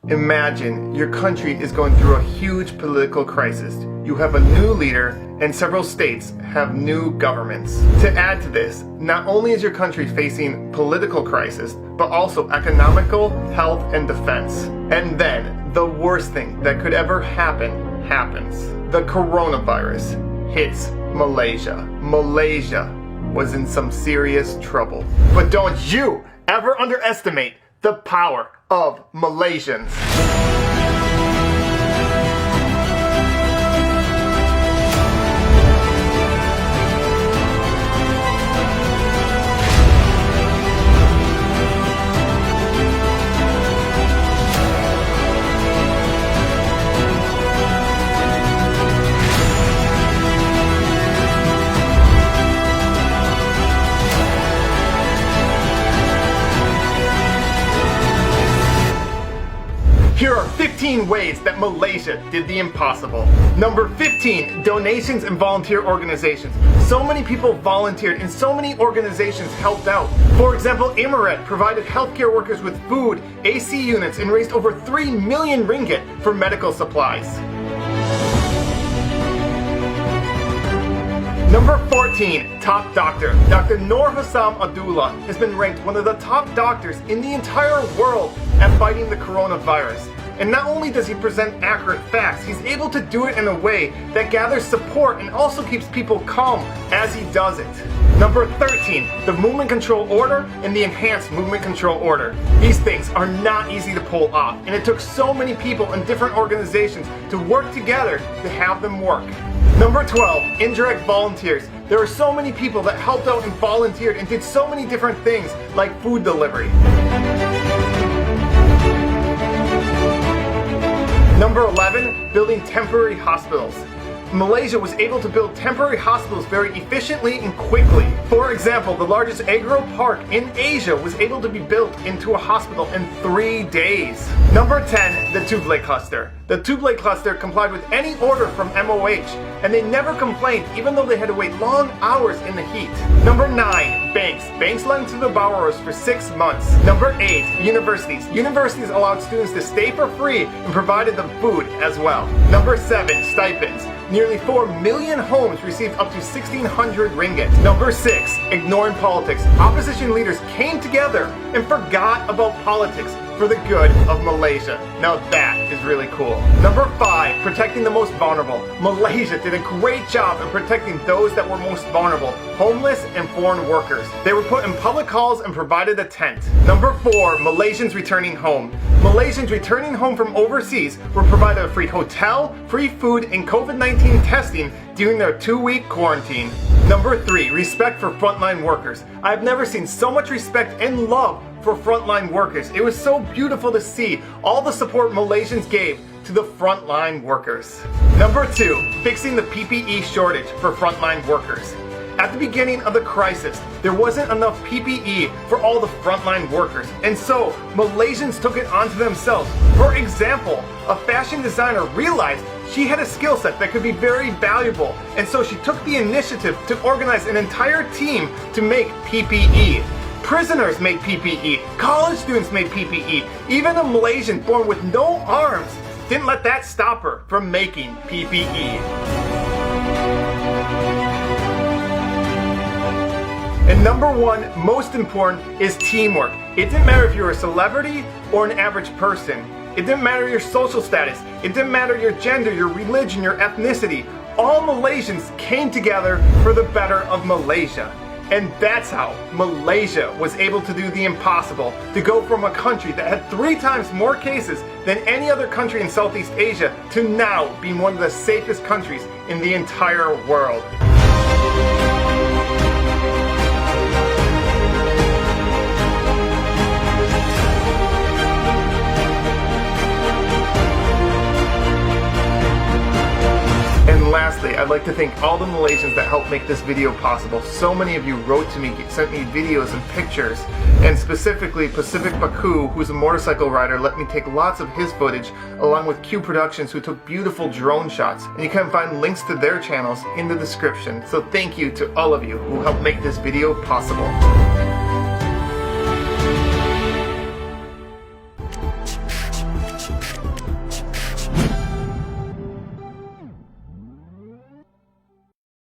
Imagine your country is going through a huge political crisis. You have a new leader and several states have new governments. To add to this, not only is your country facing political crisis, but also economical, health, and defense. And then, the worst thing that could ever happen happens. The coronavirus hits Malaysia. Malaysia was in some serious trouble. But don't you ever underestimate the power of Malaysians. Here are 15 ways that Malaysia did the impossible. Number 15, donations and volunteer organizations. So many people volunteered and so many organizations helped out. For example, Emirat provided healthcare workers with food, AC units, and raised over 3 million ringgit for medical supplies. Number 14, top doctor. Dr. Noor Hassam Abdullah has been ranked one of the top doctors in the entire world at fighting the coronavirus. And not only does he present accurate facts, he's able to do it in a way that gathers support and also keeps people calm as he does it. Number 13, the movement control order and the enhanced movement control order. These things are not easy to pull off, and it took so many people in different organizations to work together to have them work. Number 12, indirect volunteers. There are so many people that helped out and volunteered and did so many different things like food delivery. Number 11, building temporary hospitals. Malaysia was able to build temporary hospitals very efficiently and quickly. For example, the largest agro park in Asia was able to be built into a hospital in 3 days. Number 10, the Tubelay cluster. The Tubelay cluster complied with any order from MOH, and they never complained even though they had to wait long hours in the heat. Number 9, banks. Banks lent to the borrowers for 6 months. Number 8, universities. Universities allowed students to stay for free and provided them food as well. Number 7, stipends. Nearly 4 million homes received up to 1,600 ringgit. Number 6, ignoring politics. Opposition leaders came together and forgot about politics for the good of Malaysia. Now that is really cool. Number 5, protecting the most vulnerable. Malaysia did a great job in protecting those that were most vulnerable, homeless and foreign workers. They were put in public halls and provided a tent. Number 4, Malaysians returning home. Malaysians returning home from overseas were provided a free hotel, free food, and COVID-19 testing during their 2-week quarantine. Number 3, respect for frontline workers. I've never seen so much respect and love for frontline workers. It was so beautiful to see all the support Malaysians gave to the frontline workers. Number 2, fixing the PPE shortage for frontline workers. At the beginning of the crisis, there wasn't enough PPE for all the frontline workers, and so Malaysians took it onto themselves. For example, a fashion designer realized she had a skill set that could be very valuable, and so she took the initiative to organize an entire team to make PPE. Prisoners made PPE, college students made PPE, even a Malaysian born with no arms didn't let that stop her from making PPE. And number 1, most important, is teamwork. It didn't matter if you were a celebrity or an average person. It didn't matter your social status. It didn't matter your gender, your religion, your ethnicity. All Malaysians came together for the better of Malaysia. And that's how Malaysia was able to do the impossible, to go from a country that had 3 times more cases than any other country in Southeast Asia to now being one of the safest countries in the entire world. And lastly, I'd like to thank all the Malaysians that helped make this video possible. So many of you wrote to me, sent me videos and pictures, and specifically Pacific Baku, who's a motorcycle rider, let me take lots of his footage, along with Q Productions, who took beautiful drone shots. And you can find links to their channels in the description. So thank you to all of you who helped make this video possible.